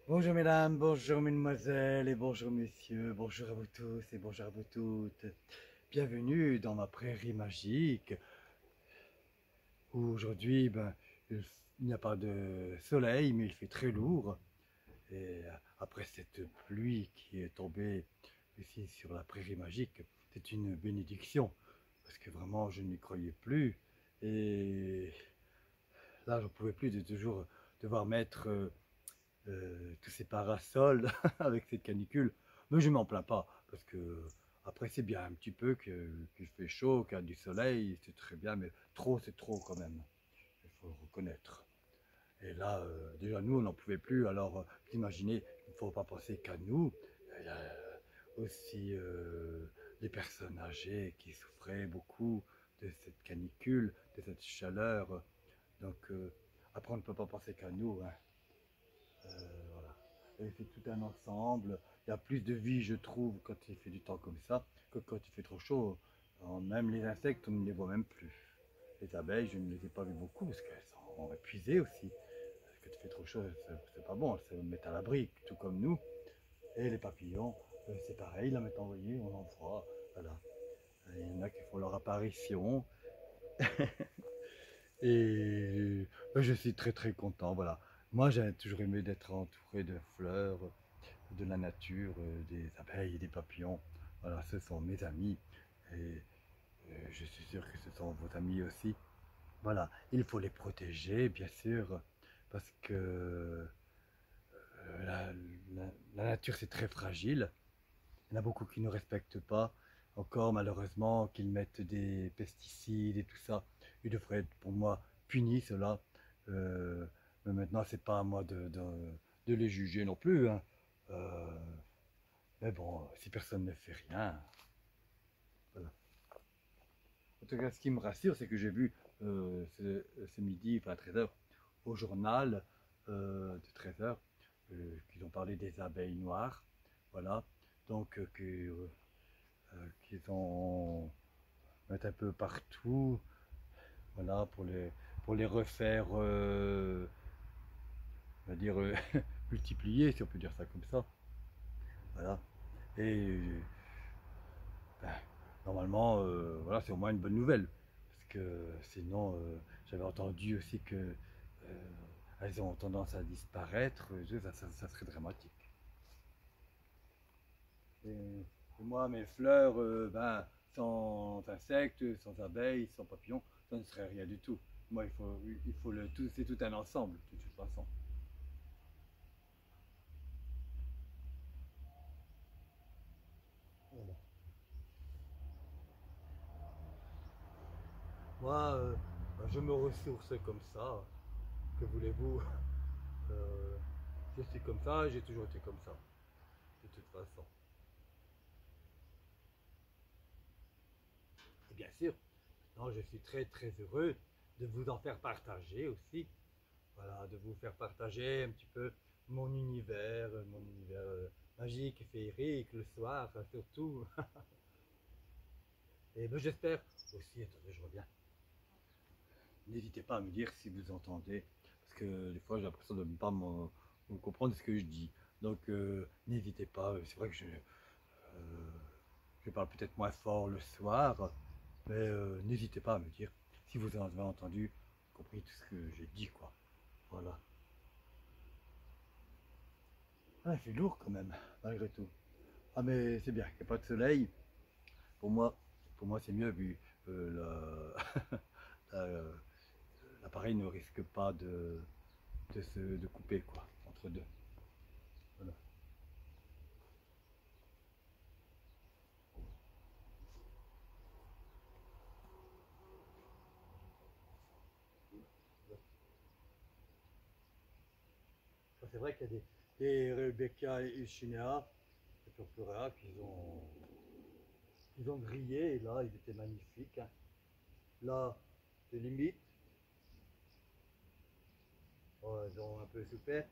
Bonjour mesdames, bonjour mesdemoiselles et bonjour messieurs, bonjour à vous tous et bonjour à vous toutes. Bienvenue dans ma prairie magique où aujourd'hui il n'y a pas de soleil mais il fait très lourd. Et après cette pluie qui est tombée ici sur la prairie magique, c'est une bénédiction parce que vraiment je n'y croyais plus. Et là j'en pouvais plus de toujours devoir mettre tous ces parasols avec cette canicule. Mais je m'en plains pas, parce que après c'est bien un petit peu qu'il fait chaud, qu'il y a du soleil, c'est très bien, mais trop c'est trop quand même, il faut le reconnaître. Et là, déjà nous on n'en pouvait plus, alors vous imaginez, il ne faut pas penser qu'à nous, il y a aussi les personnes âgées qui souffraient beaucoup de cette canicule, de cette chaleur. Donc après on ne peut pas penser qu'à nous, hein. Voilà. Et c'est tout un ensemble. Il y a plus de vie, je trouve, quand il fait du temps comme ça, que quand il fait trop chaud. Même les insectes, on ne les voit même plus. Les abeilles, je ne les ai pas vues beaucoup parce qu'elles sont épuisées aussi. Quand il fait trop chaud, c'est pas bon, elles se mettent à l'abri, tout comme nous. Et les papillons, c'est pareil, la mettre envoyée, on en voit. Voilà. Il y en a qui font leur apparition. Et je suis très très content. Voilà. Moi, j'ai toujours aimé d'être entouré de fleurs, de la nature, des abeilles et des papillons. Voilà, ce sont mes amis et je suis sûr que ce sont vos amis aussi. Voilà, il faut les protéger, bien sûr, parce que la, la nature c'est très fragile. Il y en a beaucoup qui ne respectent pas encore, malheureusement, qu'ils mettent des pesticides et tout ça. Ils devraient être, pour moi, punis, cela. Euh, mais maintenant, c'est pas à moi de les juger non plus, hein. Euh, mais bon, si personne ne fait rien, voilà. En tout cas, ce qui me rassure, c'est que j'ai vu ce midi, enfin à 13h, au journal de 13h, qu'ils ont parlé des abeilles noires. Voilà. Donc, qu'ils ont mettre un peu partout, voilà, pour les refaire, on va dire, multiplier, si on peut dire ça comme ça. Voilà. Et ben, normalement, voilà, c'est au moins une bonne nouvelle. Parce que sinon, j'avais entendu aussi que elles ont tendance à disparaître. Ça serait dramatique. Et moi, mes fleurs, sans insectes, sans abeilles, sans papillons, ça ne serait rien du tout. Moi, il faut le tout, c'est tout un ensemble, de toute façon. Voilà. Moi, je me ressource comme ça. Que voulez-vous? Euh, je suis comme ça, j'ai toujours été comme ça, de toute façon. Et bien sûr, non, je suis très très heureux de vous en faire partager aussi. Voilà, de vous faire partager un petit peu mon univers magique et féerique le soir, surtout. Et ben, j'espère aussi, attendez, je reviens. N'hésitez pas à me dire si vous entendez, parce que des fois j'ai l'impression de ne pas me comprendre ce que je dis. Donc n'hésitez pas, c'est vrai que je parle peut-être moins fort le soir, mais n'hésitez pas à me dire si vous avez entendu, compris tout ce que j'ai dit, quoi. Voilà. Ah, il fait lourd quand même, malgré tout. Ah mais c'est bien, il n'y a pas de soleil. Pour moi, pour moi c'est mieux vu la- l'appareil ne risque pas de couper quoi, entre deux. Voilà. C'est vrai qu'il y a des Rebecca et Chinea, et Purpurea, qu'ils ont grillé, et là, ils étaient magnifiques, hein. Là, c'est limite, oh, ils ont un peu souffert,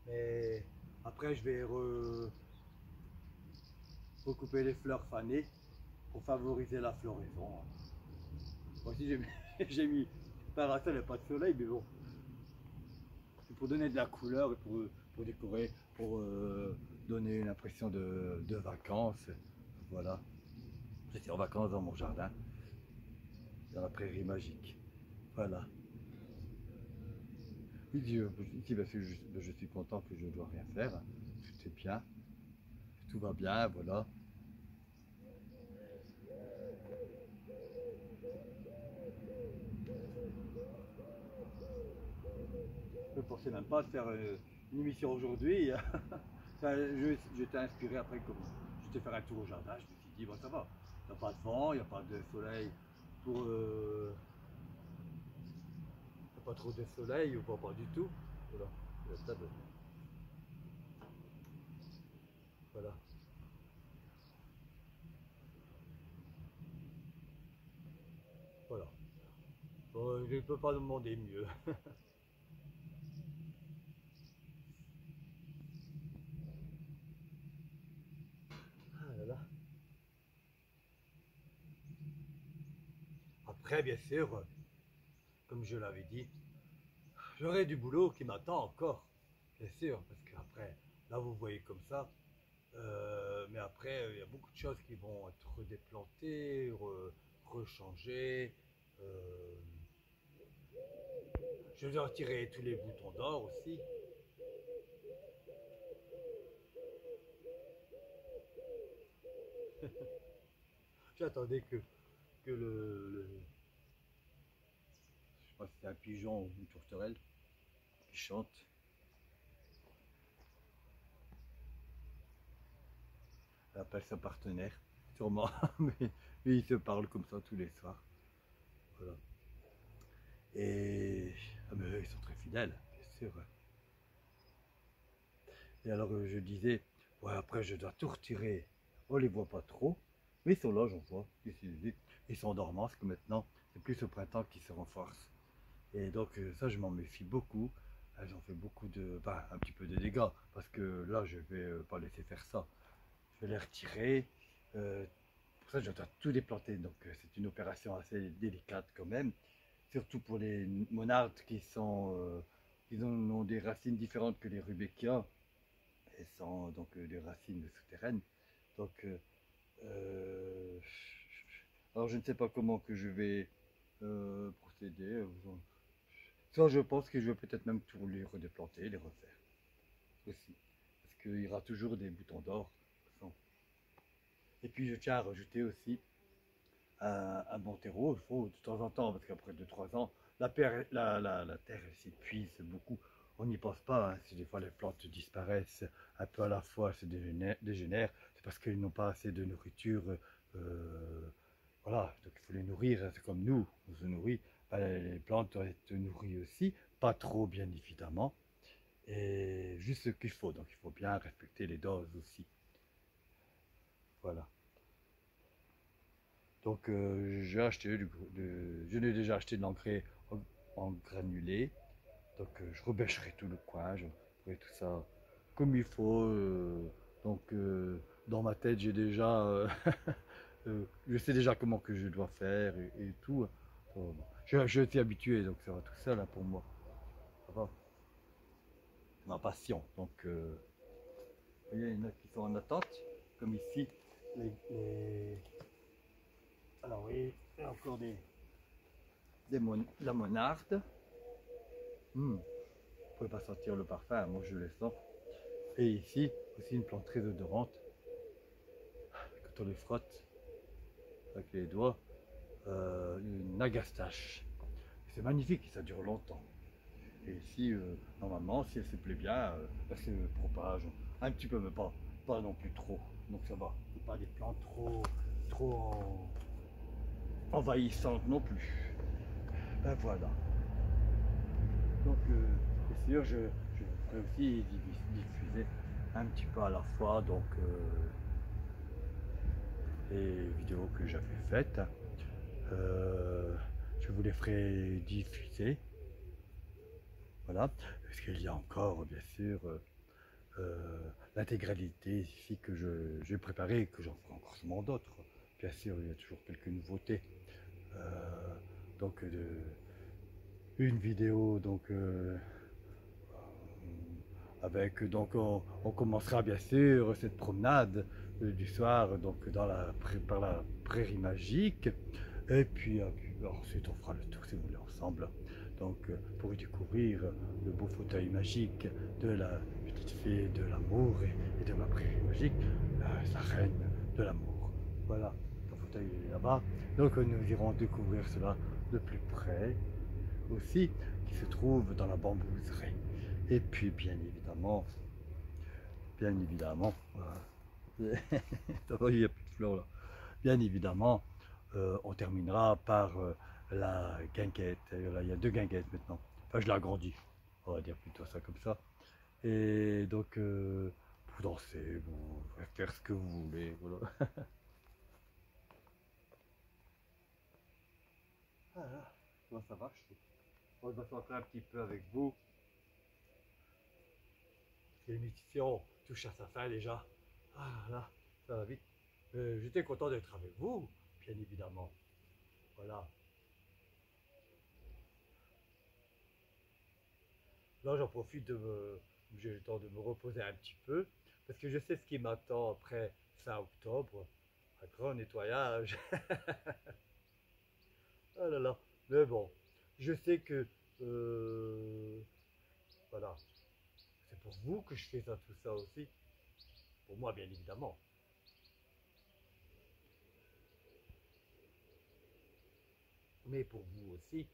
mais après, je vais recouper les fleurs fanées pour favoriser la floraison, hein. Moi aussi, j'ai mis, j'ai mis parasol et pas de soleil, mais bon, pour donner de la couleur et pour décorer, pour donner une impression de vacances. Voilà. J'étais en vacances dans mon jardin, dans la prairie magique. Voilà. Ici, parce que je suis content que je ne dois rien faire. Tout est bien, tout va bien, voilà. Je ne pensais même pas de faire une émission aujourd'hui. J'étais inspiré après, comme j'étais faire un tour au jardin, je me suis dit, bon ça va, il n'y a pas de vent, il n'y a pas de soleil pour... il n'y a pas trop de soleil, ou pas du tout. Voilà, la table. Voilà. Voilà. Bon, je ne peux pas demander mieux. Ah là là. Après, bien sûr, comme je l'avais dit, j'aurai du boulot qui m'attend encore, bien sûr, parce qu'après, là vous voyez comme ça, mais après il y a beaucoup de choses qui vont être déplantées, rechangées. euh, je vais retirer tous les boutons d'or aussi. J'attendais que je sais pas si c'est un pigeon ou une tourterelle qui chante. Elle appelle sa partenaire, sûrement, mais ils se parlent comme ça tous les soirs. Voilà. Et ah, mais ils sont très fidèles, bien sûr. Et alors je disais, ouais, après je dois tout retirer. On les voit pas trop, mais ils sont là, j'en vois. Ils sont dormants, parce que maintenant, c'est plus au printemps qu'ils se renforcent. Et donc ça, je m'en méfie beaucoup. J'en fais beaucoup de, enfin, un petit peu de dégâts, parce que là, je vais pas laisser faire ça. Je vais les retirer. Pour ça, je dois tout déplanter. Donc c'est une opération assez délicate quand même. Surtout pour les monardes qui ont des racines différentes que les rubéquias et sont donc des racines souterraines. Donc, euh, alors je ne sais pas comment que je vais procéder. Ça, je pense que je vais peut-être même tout les redéplanter, les refaire aussi. Parce qu'il y aura toujours des boutons d'or. Et puis je tiens à rajouter aussi un bon terreau. Il faut de temps en temps, parce qu'après 2 3 ans, la terre s'épuise beaucoup. On n'y pense pas, hein. Si des fois les plantes disparaissent un peu à la fois, se dégénèrent, c'est parce qu'ils n'ont pas assez de nourriture. Voilà, donc il faut les nourrir, hein. C'est comme nous, on se nourrit. Les plantes doivent être nourries aussi, pas trop bien évidemment, et juste ce qu'il faut. Donc il faut bien respecter les doses aussi. Voilà. Donc je l'ai déjà acheté de l'engrais en granulé. Donc je rebêcherai tout le coin, je ferai tout ça comme il faut. Donc dans ma tête, j'ai déjà, je sais déjà comment que je dois faire et tout. Bon, je suis habitué, donc ça va tout ça là pour moi. Ça va, c'est ma passion. Donc vous voyez, il y en a qui sont en attente, comme ici. Alors oui, il y a encore la monarde. Vous ne pouvez pas sentir le parfum, moi je le sens. Et ici, aussi une plante très odorante. Quand on les frotte avec les doigts, une agastache. C'est magnifique, ça dure longtemps. Et ici, normalement, si elle se plaît bien, elle se propage un petit peu, mais pas non plus trop. Donc ça va. C'est pas des plantes trop envahissantes non plus. Ben voilà. Donc, c'est sûr, je peux aussi diffuser un petit peu à la fois, donc les vidéos que j'avais faites. Je vous les ferai diffuser. Voilà. Parce qu'il y a encore, bien sûr, l'intégralité ici que j'ai préparé et que j'en ferai encore sûrement d'autres. Bien sûr, il y a toujours quelques nouveautés. Donc, une vidéo donc avec donc on commencera bien sûr cette promenade du soir donc par la prairie magique et puis, ensuite on fera le tour si vous voulez ensemble donc pour y découvrir le beau fauteuil magique de la petite fée de l'amour et de ma prairie magique, la reine de l'amour. Voilà, le fauteuil est là-bas. Donc nous irons découvrir cela de plus près aussi, qui se trouve dans la bambouserie. Et puis bien évidemment, voilà. Il n'y a plus de fleurs là. Bien évidemment, on terminera par la guinguette. Là, il y a deux guinguettes maintenant. Enfin, je l'ai agrandi, on va dire plutôt ça comme ça. Et donc, vous dansez, vous pouvez faire ce que vous voulez. Voilà. Voilà. Comment ça va? On va s'entrer un petit peu avec vous. L'émission touche à sa fin déjà. Ah là, ça va vite. J'étais content d'être avec vous, bien évidemment. Voilà. Là, j'en profite j'ai le temps de me reposer un petit peu, parce que je sais ce qui m'attend après fin octobre. Un grand nettoyage. Ah là là. Mais bon, je sais que, euh, voilà, c'est pour vous que je fais ça, tout ça aussi. Pour moi, bien évidemment. Mais pour vous aussi.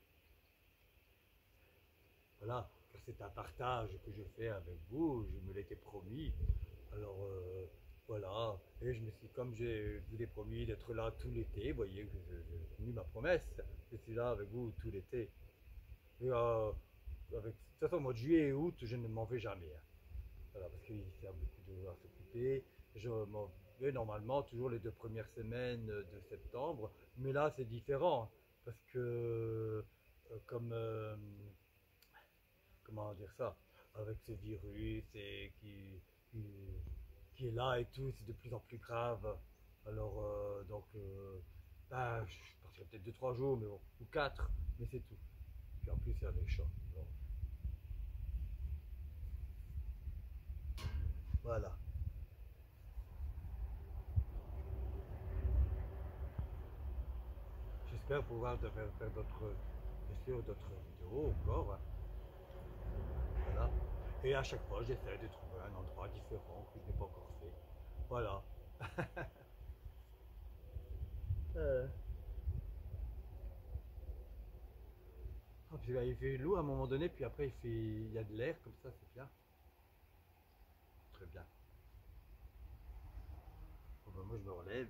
Voilà, car c'est un partage que je fais avec vous, je me l'étais promis. Alors voilà, et je me suis, comme je vous ai promis d'être là tout l'été, vous voyez que j'ai tenu ma promesse, je suis là avec vous tout l'été. Et de toute façon, au mois de juillet et août, je ne m'en vais jamais, hein. Voilà, parce qu'il y a beaucoup de à s'occuper. Je m'en vais normalement toujours les 2 premières semaines de septembre, mais là c'est différent, parce que comme comment dire ça, avec ce virus qui, qui est là et tout, c'est de plus en plus grave. Alors, ben, je partirai peut-être 2, 3 jours, mais bon, ou 4, mais c'est tout. Puis en plus, il y a les chats. Alors, voilà. J'espère pouvoir faire d'autres, bien sûr, d'autres vidéos encore, hein. Voilà. Et à chaque fois, j'essaie de trouver un endroit différent que je n'ai pas encore fait. Voilà. Euh, Ah, puis là, il fait l'eau à un moment donné, puis après il y a de l'air comme ça, c'est bien. Très bien. Bon, ben, moi je me relève.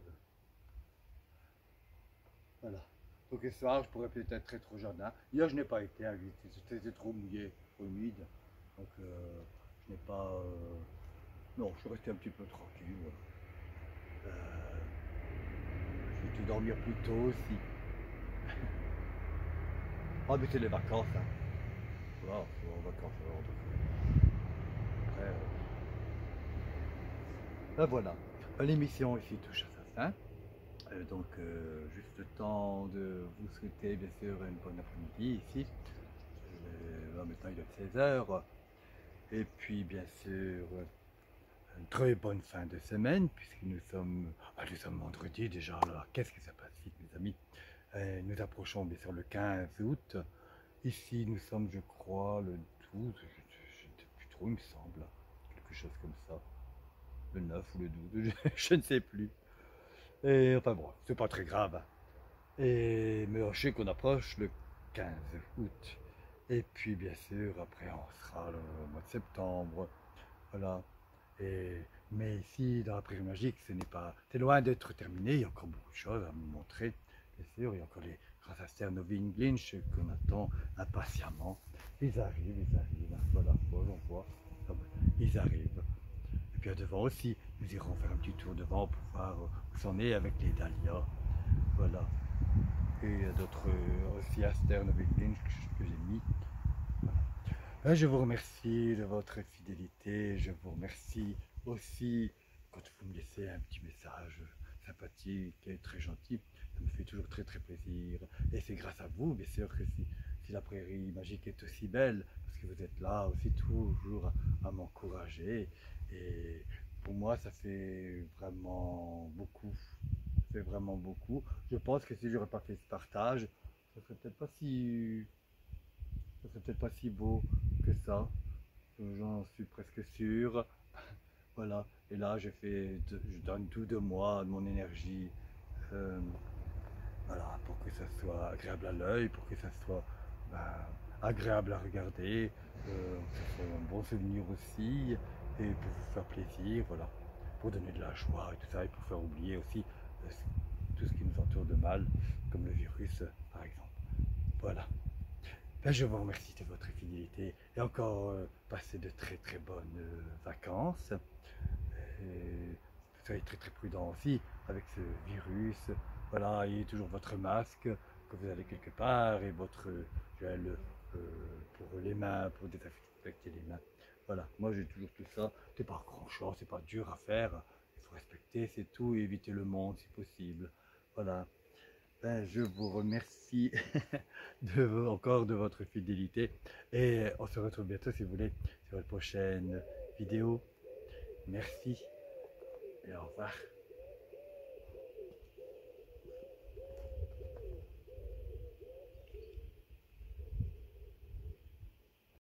Voilà. Donc ce soir, je pourrais peut-être être au jardin. Hier, je n'ai pas été, hein, c'était trop mouillé, trop humide. Donc je n'ai pas. Non, je suis resté un petit peu tranquille. Euh, j'ai dû dormir plus tôt aussi. Ah, mais c'est les vacances, hein. Voilà, c'est en vacances alors. Donc, après, ben voilà. L'émission ici touche à sa fin. Juste le temps de vous souhaiter bien sûr une bonne après-midi ici. Là, maintenant il est 16 h. Et puis bien sûr une très bonne fin de semaine puisque nous sommes vendredi déjà. Alors qu'est-ce que ça passe vite mes amis. Nous approchons bien sûr le 15 août. Ici nous sommes je crois le 12, je ne sais plus trop il me semble. Quelque chose comme ça. Le 9 ou le 12, je ne sais plus. Et enfin bon, c'est pas très grave, hein. Mais je sais qu'on approche le 15 août. Et puis bien sûr, après on sera le mois de septembre. Voilà. Et, mais ici, dans la prairie magique, c'est loin d'être terminé. Il y a encore beaucoup de choses à vous montrer. Bien sûr, il y a encore les grands astères Novin Glinch qu'on attend impatiemment. Ils arrivent, ils arrivent. Voilà, on voit. Ils arrivent. Et puis à devant aussi, nous irons faire un petit tour devant pour voir où c'en est avec les dahlias. Voilà. Et il y a d'autres aussi Astern avec Lynch que j'ai mis. Voilà. Je vous remercie de votre fidélité. Je vous remercie aussi quand vous me laissez un petit message sympathique et très gentil. Ça me fait toujours très très plaisir. Et c'est grâce à vous, bien sûr, que si si la prairie magique est aussi belle, parce que vous êtes là aussi toujours à m'encourager. Et pour moi, ça fait vraiment beaucoup. Ça fait vraiment beaucoup. Je pense que si j'aurais pas fait ce partage, ça serait peut-être pas si, ça serait peut-être pas si beau que ça. J'en suis presque sûr. Voilà. Et là, je donne tout de moi, de mon énergie. euh, voilà, pour que ça soit agréable à l'œil, pour que ça soit ben, agréable à regarder, que ça soit un bon souvenir aussi, et pour vous faire plaisir, voilà, pour donner de la joie et tout ça, et pour faire oublier aussi tout ce qui nous entoure de mal, comme le virus, par exemple. Voilà. Ben, je vous remercie de votre fidélité et encore passez de très très bonnes vacances. Et soyez très très prudent aussi avec ce virus. Voilà, ayez toujours votre masque quand vous allez quelque part et votre gel pour les mains, pour désinfecter les mains. Voilà, moi j'ai toujours tout ça. C'est pas grand chose, c'est pas dur à faire. Il faut respecter, c'est tout, et éviter le monde si possible. Voilà. Ben, je vous remercie encore de votre fidélité et on se retrouve bientôt si vous voulez sur une prochaine vidéo. Merci et au revoir.